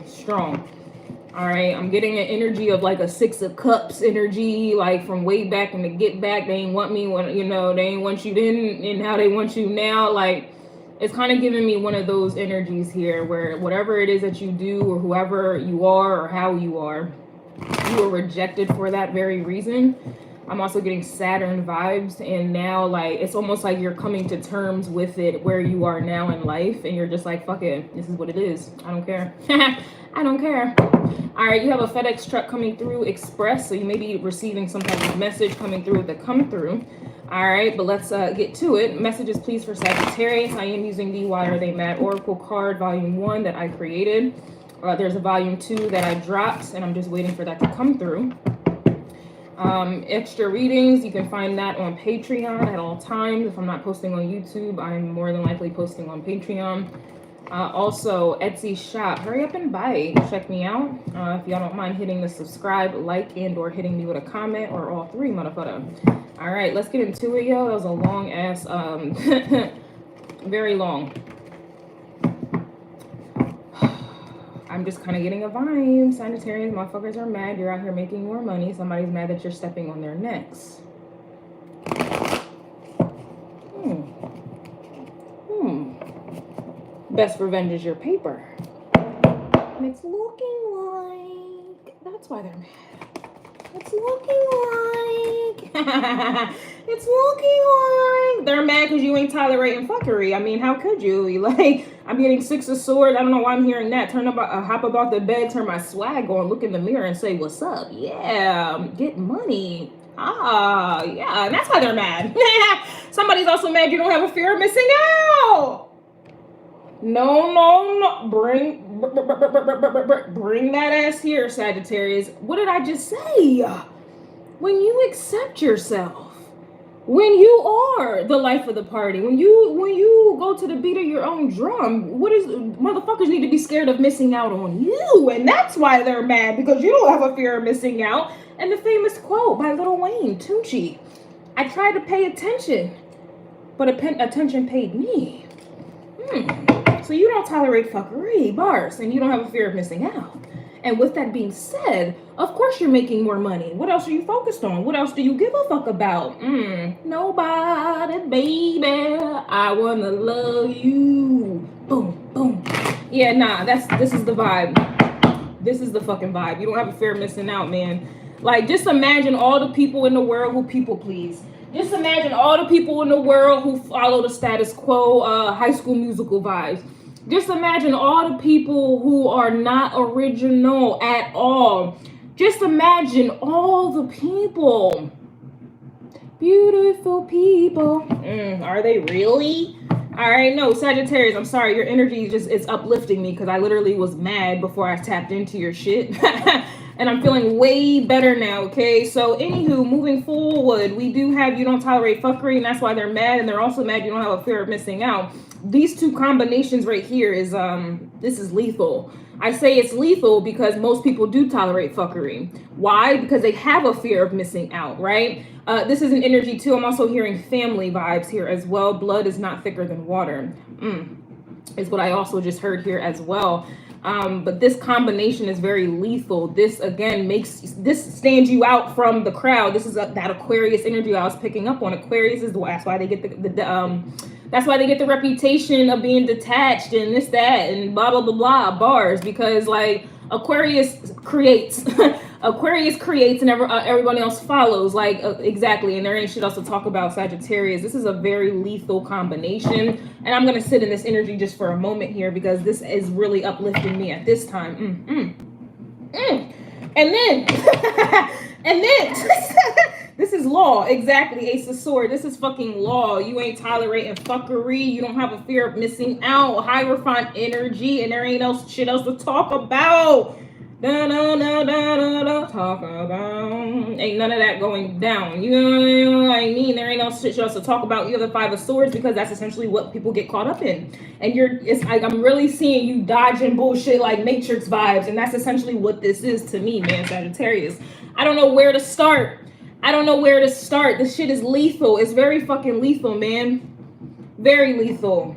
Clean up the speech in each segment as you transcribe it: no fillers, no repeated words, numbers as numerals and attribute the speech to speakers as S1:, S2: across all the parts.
S1: Strong. All right, I'm getting an energy of like a 6 of Cups energy, like from way back in the Get Back. They ain't want me when, you know, they ain't want you then, and now they want you now. Like, it's kind of giving me one of those energies here where whatever it is that you do or whoever you are or how you are rejected for that very reason. I'm also getting Saturn vibes, and now like it's almost like you're coming to terms with it where you are now in life, and you're just like, fuck it, this is what it is. I don't care. I don't care. All right, you have a FedEx truck coming through, express, so you may be receiving some type of message coming through with the come through. All right, but let's get to it. Messages, please, for Sagittarius. I am using the Why Are They Mad Oracle card, volume 1 that I created. There's a volume 2 that I dropped, and I'm just waiting for that to come through. Extra readings, you can find that on Patreon at all times. If I'm not posting on YouTube, I'm more than likely posting on Patreon. Also, Etsy shop. Hurry up and buy. Check me out. If y'all don't mind hitting the subscribe, like, and or hitting me with a comment, or all three, motherfucker. All right, let's get into it, yo. That was a long ass, very long. I'm just kind of getting a vibe. Sagittarius, motherfuckers are mad. You're out here making more money. Somebody's mad that you're stepping on their necks. Best revenge is your paper. And it's looking like... That's why they're mad. It's looking like... It's looking like... They're mad because you ain't tolerating fuckery. I mean, how could you? Like, I'm getting 6 of Swords. I don't know why I'm hearing that. Hop about the bed, turn my swag on, look in the mirror and say, what's up? Yeah, get money. Ah, yeah, and that's why they're mad. Somebody's also mad you don't have a fear of missing out. No. Bring that ass here, Sagittarius. What did I just say? When you accept yourself, when you are the life of the party, when you go to the beat of your own drum, motherfuckers need to be scared of missing out on you, and that's why they're mad, because you don't have a fear of missing out. And the famous quote by Lil Wayne, Tunchi, I tried to pay attention, but attention paid me. So you don't tolerate fuckery, bars, and you don't have a fear of missing out. And with that being said, of course you're making more money. What else are you focused on? What else do you give a fuck about? Nobody, baby. I wanna love you. Boom, boom. Yeah, nah, this is the vibe. This is the fucking vibe. You don't have a fear of missing out, man. Like, just imagine all the people in the world who people please. Just imagine all the people in the world who follow the status quo, High School Musical vibes. Just imagine all the people who are not original at all. Just imagine all the people. Beautiful people. Are they really? All right, no, Sagittarius, I'm sorry. Your energy is uplifting me because I literally was mad before I tapped into your shit. And I'm feeling way better now, okay? So, anywho, moving forward, we do have you don't tolerate fuckery, and that's why they're mad, and they're also mad you don't have a fear of missing out. These two combinations right here is, this is lethal. I say it's lethal because most people do tolerate fuckery. Why? Because they have a fear of missing out, right? This is an energy, too. I'm also hearing family vibes here as well. Blood is not thicker than water. Is what I also just heard here as well. But this combination is very lethal. This again this stands you out from the crowd. This is that Aquarius energy I was picking up on. Aquarius is that's why they get that's why they get the reputation of being detached and this, that, and blah, blah, blah, blah, bars, because like Aquarius creates, Aquarius creates and everybody else follows, like exactly. And there ain't shit else to talk about, Sagittarius. This is a very lethal combination. And I'm going to sit in this energy just for a moment here because this is really uplifting me at this time. And then, this is law. Exactly. Ace of Swords. This is fucking law. You ain't tolerating fuckery. You don't have a fear of missing out. Hierophant energy. And there ain't shit else to talk about. Talk about. Ain't none of that going down. You know what I mean? There ain't no shit else to talk about. You have the 5 of Swords because that's essentially what people get caught up in. And it's like, I'm really seeing you dodging bullshit like Matrix vibes. And that's essentially what this is to me, man, Sagittarius. I don't know where to start. This shit is lethal. It's very fucking lethal, man. Very lethal.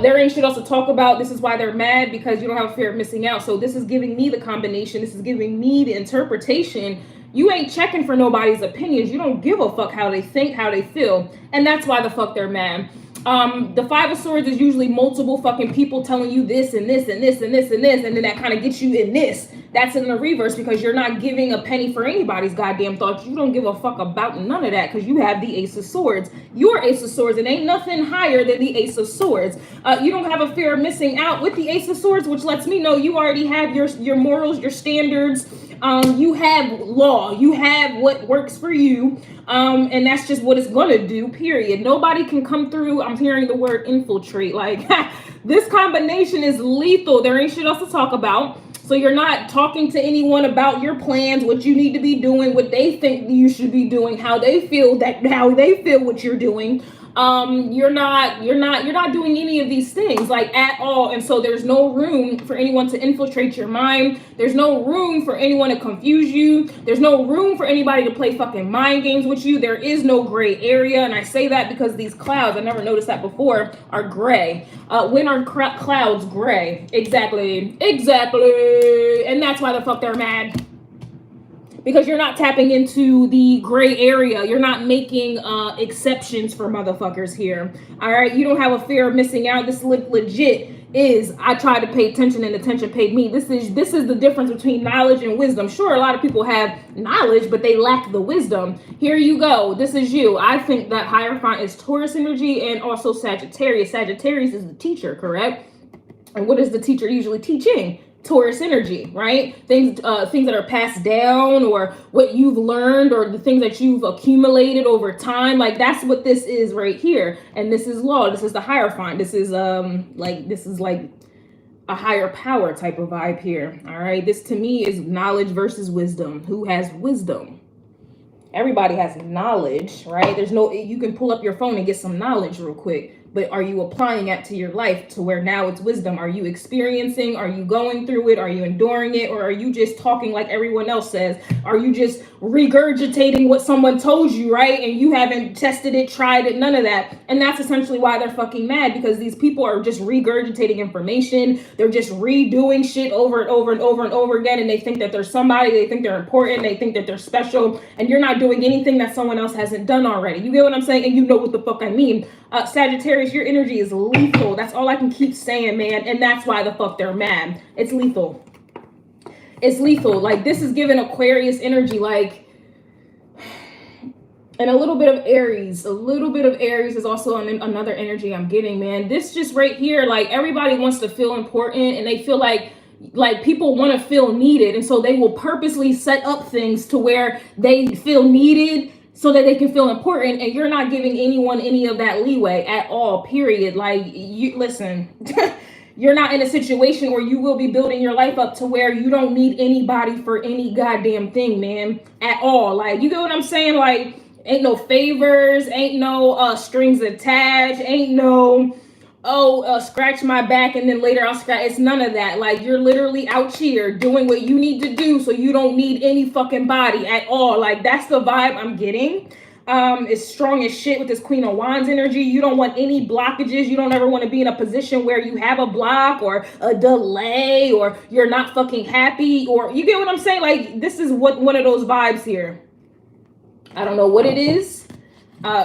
S1: There ain't shit else to talk about. This is why they're mad, because you don't have a fear of missing out. So this is giving me the combination. This is giving me the interpretation. You ain't checking for nobody's opinions. You don't give a fuck how they think, how they feel. And that's why the fuck they're mad. The Five of Swords is usually multiple fucking people telling you this and this and this and this and this, and then that kind of gets you in this. That's in the reverse, because you're not giving a penny for anybody's goddamn thoughts. You don't give a fuck about none of that, because you have the Ace of Swords. Your Ace of Swords, and ain't nothing higher than the Ace of Swords. You don't have a fear of missing out with the Ace of Swords, which lets me know you already have your morals, your standards. You have law, you have what works for you, and that's just what it's gonna do, period. Nobody can come through. I'm hearing the word infiltrate. Like, this combination is lethal. There ain't shit else to talk about. So you're not talking to anyone about your plans, what you need to be doing, what they think you should be doing, how they feel what you're doing. You're not doing any of these things, like, at all. And so there's no room for anyone to infiltrate your mind. There's no room for anyone to confuse you. There's no room for anybody to play fucking mind games with you. There is no gray area. And I say that because these clouds, I never noticed that before, are gray. When are clouds gray? Exactly. And that's why the fuck they're mad. Because you're not tapping into the gray area. You're not making exceptions for motherfuckers here. All right, you don't have a fear of missing out. This legit is, I tried to pay attention and attention paid me. This is the difference between knowledge and wisdom. Sure, a lot of people have knowledge, but they lack the wisdom. Here you go. This is you. I think that Hierophant is Taurus energy and also Sagittarius. Sagittarius is the teacher, correct? And what is the teacher usually teaching? Taurus energy, right? Things that are passed down, or what you've learned, or the things that you've accumulated over time. Like, that's what this is right here. And this is law. This is the Hierophant. This is like a higher power type of vibe here. All right. This to me is knowledge versus wisdom. Who has wisdom? Everybody has knowledge, right? You can pull up your phone and get some knowledge real quick. But are you applying it to your life to where now it's wisdom? Are you experiencing? Are you going through it? Are you enduring it? Or are you just talking like everyone else says? Are you just regurgitating what someone told you, right? And you haven't tested it, tried it, none of that. And that's essentially why they're fucking mad, because these people are just regurgitating information. They're just redoing shit over and over and over and over again. And they think that they're somebody. They think they're important. They think that they're special. And you're not doing anything that someone else hasn't done already. You get what I'm saying? And you know what the fuck I mean. Sagittarius, your energy is lethal. That's all I can keep saying, man. And that's why the fuck they're mad. It's lethal. It's lethal. Like, this is giving Aquarius energy, like, and a little bit of Aries. A little bit of Aries is also another energy I'm getting, man. This just right here, like, everybody wants to feel important, and they feel like people want to feel needed. And so they will purposely set up things to where they feel needed, so that they can feel important, and you're not giving anyone any of that leeway at all, period. Like, you listen, you're not in a situation where you will be building your life up to where you don't need anybody for any goddamn thing, man, at all. Like, you get what I'm saying? Like, ain't no favors, ain't no strings attached, ain't no, scratch my back and then later I'll scratch. It's none of that. Like, you're literally out here doing what you need to do, so you don't need any fucking body at all. Like, that's the vibe I'm getting. It's strong as shit with this Queen of Wands energy. You don't want any blockages. You don't ever want to be in a position where you have a block or a delay, or you're not fucking happy, or you get what I'm saying? Like, this is one of those vibes here. I don't know what it is.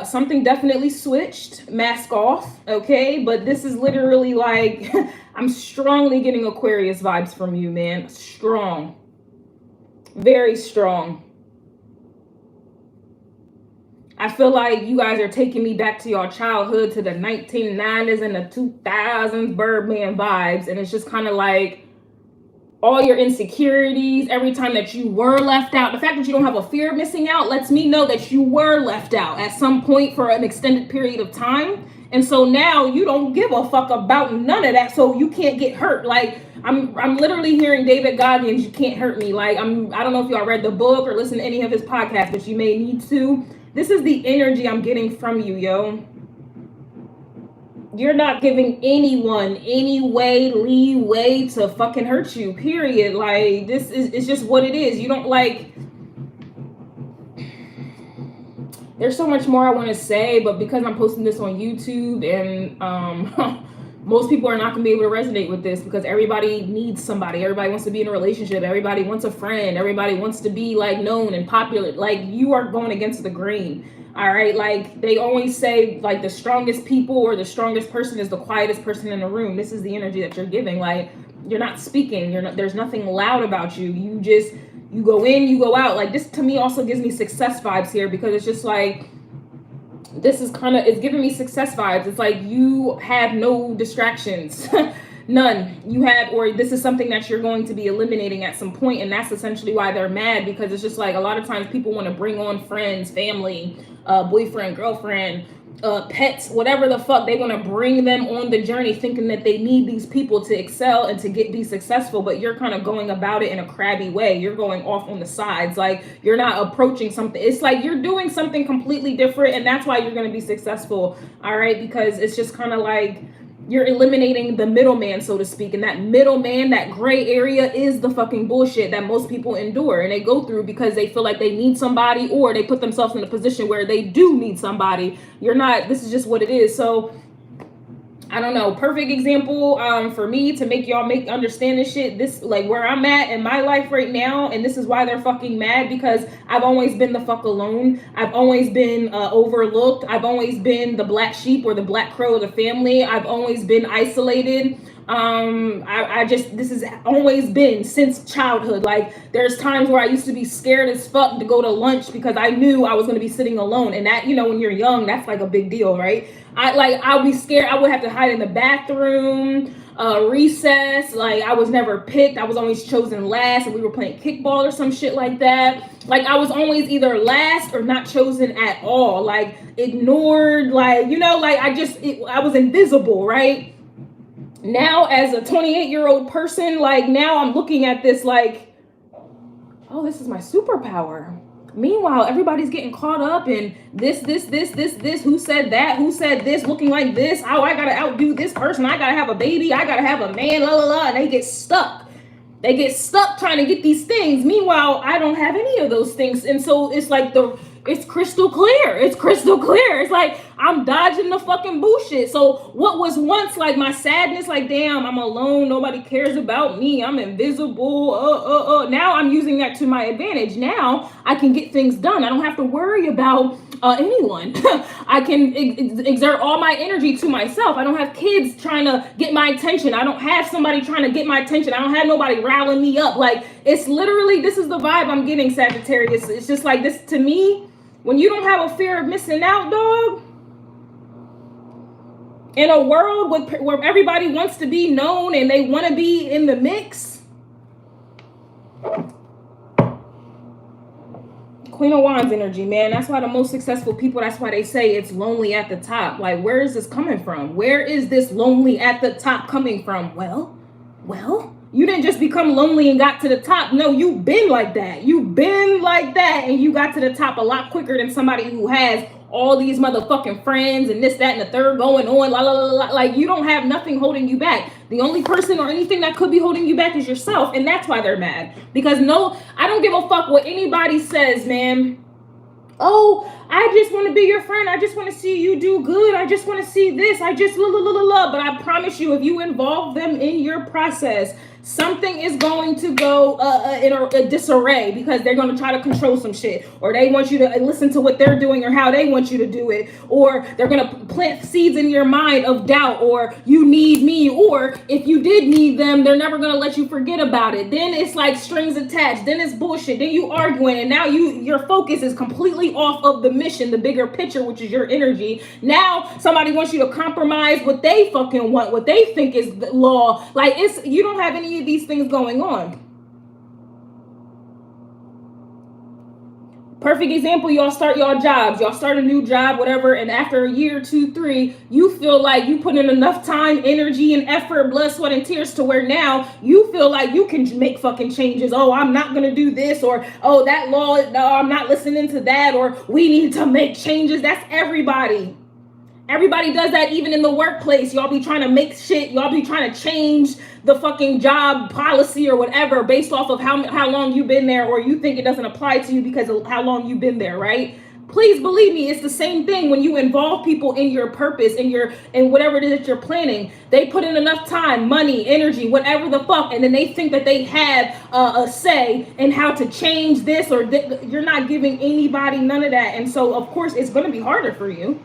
S1: Something definitely switched, mask off, okay? But this is literally like, I'm strongly getting Aquarius vibes from you, man. Strong. Very strong. I feel like you guys are taking me back to your childhood, to the 1990s and the 2000s Birdman vibes. And it's just kind of like, all your insecurities, every time that you were left out, the fact that you don't have a fear of missing out lets me know that you were left out at some point for an extended period of time. And so now you don't give a fuck about none of that, so you can't get hurt. Like, I'm literally hearing David Goggins, you can't hurt me. Like, I don't know if y'all read the book or listened to any of his podcasts, but you may need to. This is the energy I'm getting from you, yo. You're not giving anyone any leeway to fucking hurt you, period. Like, this is, it's just what it is. You don't, like, there's so much more I want to say, but because I'm posting this on YouTube and Most people are not going to be able to resonate with this because everybody needs somebody. Everybody wants to be in a relationship. Everybody wants a friend. Everybody wants to be like known and popular. Like, you are going against the grain. All right. Like, they always say, like, the strongest people or the strongest person is the quietest person in the room. This is the energy that you're giving. Like, you're not speaking. There's nothing loud about you. You go in, you go out. Like, this to me also gives me success vibes here, because it's just like, this is kind of, it's giving me success vibes. It's like you have no distractions. None. You have, or this is something that you're going to be eliminating at some point, and that's essentially why they're mad, because it's just like a lot of times people want to bring on friends, family, boyfriend, girlfriend, pets, whatever the fuck. They want to bring them on the journey thinking that they need these people to excel and to be successful, but you're kind of going about it in a crabby way. You're going off on the sides. Like, you're not approaching something. It's like you're doing something completely different, and that's why you're going to be successful. All right, because it's just kind of like you're eliminating the middleman, so to speak. And that middleman, that gray area, is the fucking bullshit that most people endure and they go through because they feel like they need somebody, or they put themselves in a position where they do need somebody. You're not, this is just what it is. So I don't know, perfect example for me to make y'all understand this shit. This, like, where I'm at in my life right now, and this is why they're fucking mad, because I've always been the fuck alone. I've always been overlooked. I've always been the black sheep or the black crow of the family. I've always been isolated. This has always been since childhood. Like, there's times where I used to be scared as fuck to go to lunch because I knew I was going to be sitting alone. And that, you know, when you're young, that's like a big deal, right? I'll be scared. I would have to hide in the bathroom, recess. Like, I was never picked. I was always chosen last, and we were playing kickball or some shit like that. Like, I was always either last or not chosen at all. Like, ignored, like, you know, like, I was invisible, right? Now, as a 28-year-old person, like, now I'm looking at this like, oh, this is my superpower. Meanwhile, everybody's getting caught up in this, who said that, who said this, looking like this, oh, I gotta outdo this person, I gotta have a baby, I gotta have a man, la la la, and they get stuck. They get stuck trying to get these things. Meanwhile, I don't have any of those things. And so it's like it's crystal clear. It's crystal clear. It's like I'm dodging the fucking bullshit. So what was once like my sadness, like, damn, I'm alone, nobody cares about me, I'm invisible, now I'm using that to my advantage. Now I can get things done. I don't have to worry about anyone. I can exert all my energy to myself. I don't have kids trying to get my attention. I don't have somebody trying to get my attention. I don't have nobody riling me up. Like, it's literally, this is the vibe I'm getting, Sagittarius. It's just like this to me. When you don't have a fear of missing out, dog, in a world where everybody wants to be known and they want to be in the mix. Queen of Wands energy, man. That's why the most successful people, that's why they say it's lonely at the top. Like, where is this coming from? Where is this lonely at the top coming from? Well, you didn't just become lonely and got to the top. No, you've been like that. You've been like that, and you got to the top a lot quicker than somebody who has all these motherfucking friends and this, that, and the third going on. La, la, la, la. Like, you don't have nothing holding you back. The only person or anything that could be holding you back is yourself, and that's why they're mad. Because no, I don't give a fuck what anybody says, man. Oh, I just want to be your friend. I just want to see you do good. I just want to see this. I just la. But I promise you, if you involve them in your process, something is going to go in a disarray, because they're going to try to control some shit, or they want you to listen to what they're doing or how they want you to do it, or they're going to plant seeds in your mind of doubt, or you need me, or if you did need them, they're never going to let you forget about it. Then it's like strings attached. Then it's bullshit. Then you arguing, and now your focus is completely off of the mission, the bigger picture, which is your energy. Now somebody wants you to compromise what they fucking want, what they think is the law. Like, you don't have any of these things going on. Perfect example, y'all start y'all jobs. Y'all start a new job, whatever, and after a year, 2, 3, you feel like you put in enough time, energy, and effort, blood, sweat, and tears to where now you feel like you can make fucking changes. Oh, I'm not going to do this, or, oh, that law, no, I'm not listening to that, or we need to make changes. That's everybody. Everybody does that, even in the workplace. Y'all be trying to make shit. Y'all be trying to change the fucking job policy or whatever based off of how long you've been there, or you think it doesn't apply to you because of how long you've been there, right? Please believe me, it's the same thing when you involve people in your purpose, in whatever it is that you're planning. They put in enough time, money, energy, whatever the fuck, and then they think that they have a say in how to change this or you're not giving anybody none of that. And so, of course, it's going to be harder for you.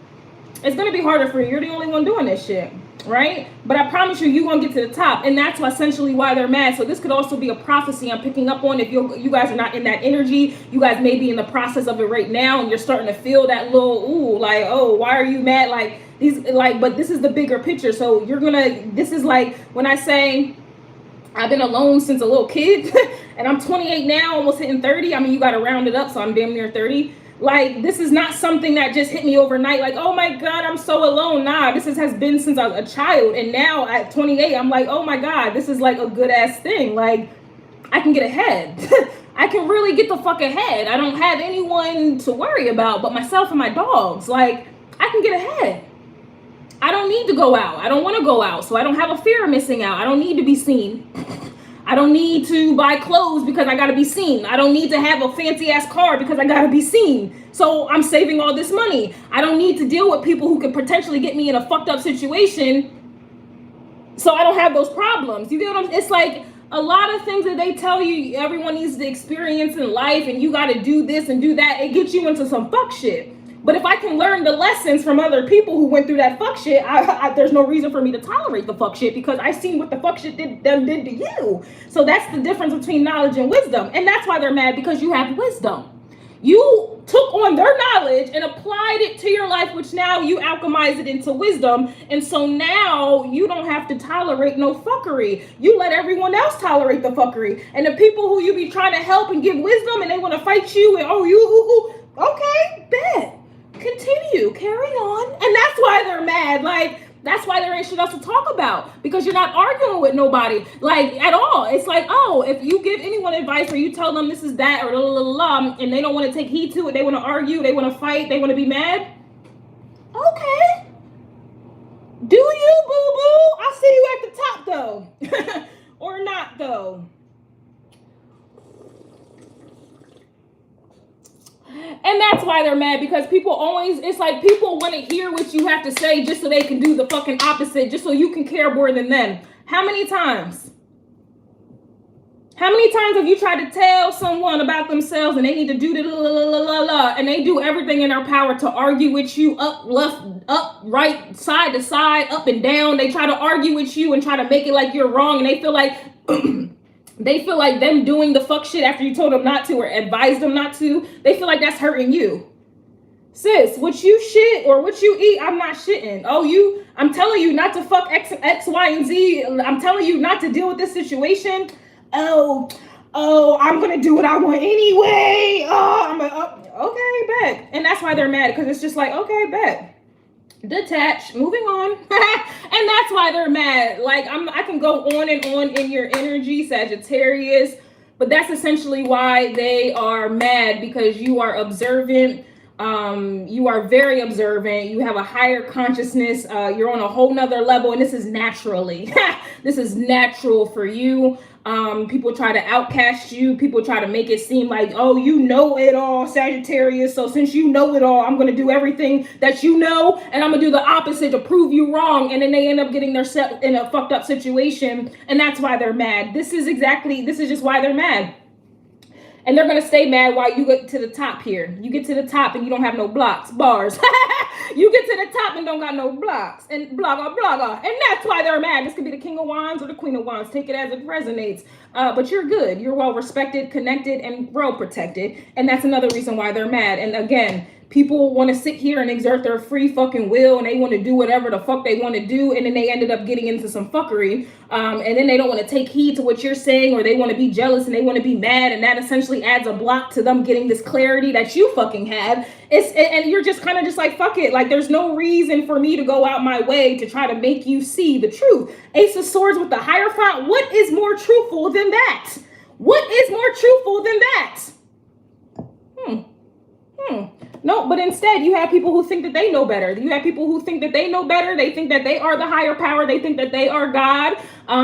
S1: It's going to be harder for you. You're the only one doing this shit, right? But I promise you're going to get to the top. And that's essentially why they're mad. So this could also be a prophecy I'm picking up on. If you guys are not in that energy, you guys may be in the process of it right now, and you're starting to feel that little, ooh, like, oh, why are you mad? Like, but this is the bigger picture. So this is like when I say I've been alone since a little kid, and I'm 28 now, almost hitting 30. I mean, you got to round it up, so I'm damn near 30. Like, this is not something that just hit me overnight. Like, oh my God, I'm so alone. Nah, this has been since I was a child. And now at 28, I'm like, oh my God, this is like a good ass thing. Like, I can get ahead. I can really get the fuck ahead. I don't have anyone to worry about but myself and my dogs. Like, I can get ahead. I don't need to go out. I don't want to go out. So I don't have a fear of missing out. I don't need to be seen. I don't need to buy clothes because I got to be seen. I don't need to have a fancy ass car because I got to be seen. So I'm saving all this money. I don't need to deal with people who could potentially get me in a fucked up situation. So I don't have those problems. You get what I'm saying? It's like a lot of things that they tell you everyone needs to experience in life, and you got to do this and do that. It gets you into some fuck shit. But if I can learn the lessons from other people who went through that fuck shit, there's no reason for me to tolerate the fuck shit, because I seen what the fuck shit did to you. So that's the difference between knowledge and wisdom. And that's why they're mad, because you have wisdom. You took on their knowledge and applied it to your life, which now you alchemize it into wisdom. And so now you don't have to tolerate no fuckery. You let everyone else tolerate the fuckery. And the people who you be trying to help and give wisdom, and they want to fight you, and okay, bet. Continue, carry on. And that's why they're mad. Like, that's why there ain't shit else to talk about, because you're not arguing with nobody, like, at all. It's like, oh, if you give anyone advice or you tell them this is that or and they don't want to take heed to it, they want to argue, they want to fight, they want to be mad. Okay. Do you, boo-boo? I see you at the top, though. Or not, though. And that's why they're mad, because people always, it's like people want to hear what you have to say just so they can do the fucking opposite, just so you can care more than them. How many times? How many times have you tried to tell someone about themselves and they need to do the and they do everything in their power to argue with you, up, left, up, right, side to side, up and down. They try to argue with you and try to make it like you're wrong, and they feel like they feel like them doing the fuck shit after you told them not to or advised them not to, they feel like that's hurting you. Sis, what you shit or what you eat, I'm not shitting. Oh, I'm telling you not to fuck X, Y, and Z. I'm telling you not to deal with this situation. Oh, I'm going to do what I want anyway. Okay, bet. And that's why they're mad, because it's just like, okay, bet. Detach, moving on. And that's why they're mad. Like, I can go on and on in your energy, Sagittarius, but that's essentially why they are mad, because you are observant. You are very observant. You have a higher consciousness. You're on a whole nother level, and this is naturally. This is natural for you. People try to outcast you. People try to make it seem like, oh, you know it all, Sagittarius. So since you know it all, I'm going to do everything that you know, and I'm going to do the opposite to prove you wrong. And then they end up getting themselves in a fucked up situation. And that's why they're mad. This is just why they're mad. And they're going to stay mad while you get to the top here. You get to the top and you don't have no bars. You get to the top and don't got no blocks. And blah. And that's why they're mad. This could be the King of Wands or the Queen of Wands. Take it as it resonates. But you're good. You're well respected, connected, and well protected. And that's another reason why they're mad. And again, people want to sit here and exert their free fucking will, and they want to do whatever the fuck they want to do, and then they ended up getting into some fuckery, and then they don't want to take heed to what you're saying, or they want to be jealous and they want to be mad, and that essentially adds a block to them getting this clarity that you fucking have. And you're just kind of just like, fuck it, like there's no reason for me to go out my way to try to make you see the truth. Ace of Swords with the Hierophant. What is more truthful than that? What is more truthful than that? No, but instead you have people who think that they know better. You have people who think that they know better. They think that they are the higher power. They think that they are God.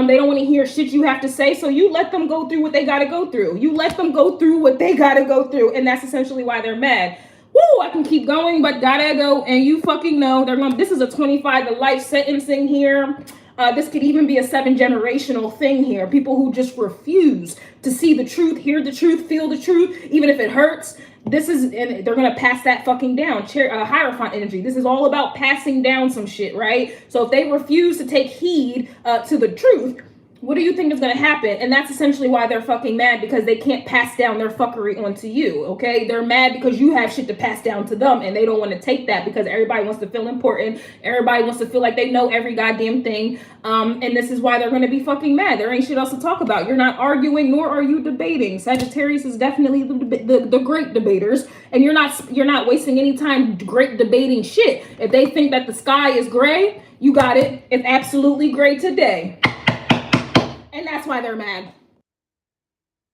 S1: They don't want to hear shit you have to say. So you let them go through what they got to go through. You let them go through what they got to go through. And that's essentially why they're mad. Woo, I can keep going, but gotta go. And you fucking know they're going. This is a 25 to life sentencing here. This could even be a 7-generational thing here. People who just refuse to see the truth, hear the truth, feel the truth, even if it hurts. This is, and they're gonna pass that fucking down. Hierophant energy. This is all about passing down some shit, right? So if they refuse to take heed to the truth, what do you think is going to happen? And that's essentially why they're fucking mad, because they can't pass down their fuckery onto you, okay? They're mad because you have shit to pass down to them, and they don't want to take that because everybody wants to feel important. Everybody wants to feel like they know every goddamn thing. And this is why they're going to be fucking mad. There ain't shit else to talk about. You're not arguing, nor are you debating. Sagittarius is definitely the great debaters, and you're not wasting any time great debating shit. If they think that the sky is gray, you got it. It's absolutely gray today. And that's why they're mad.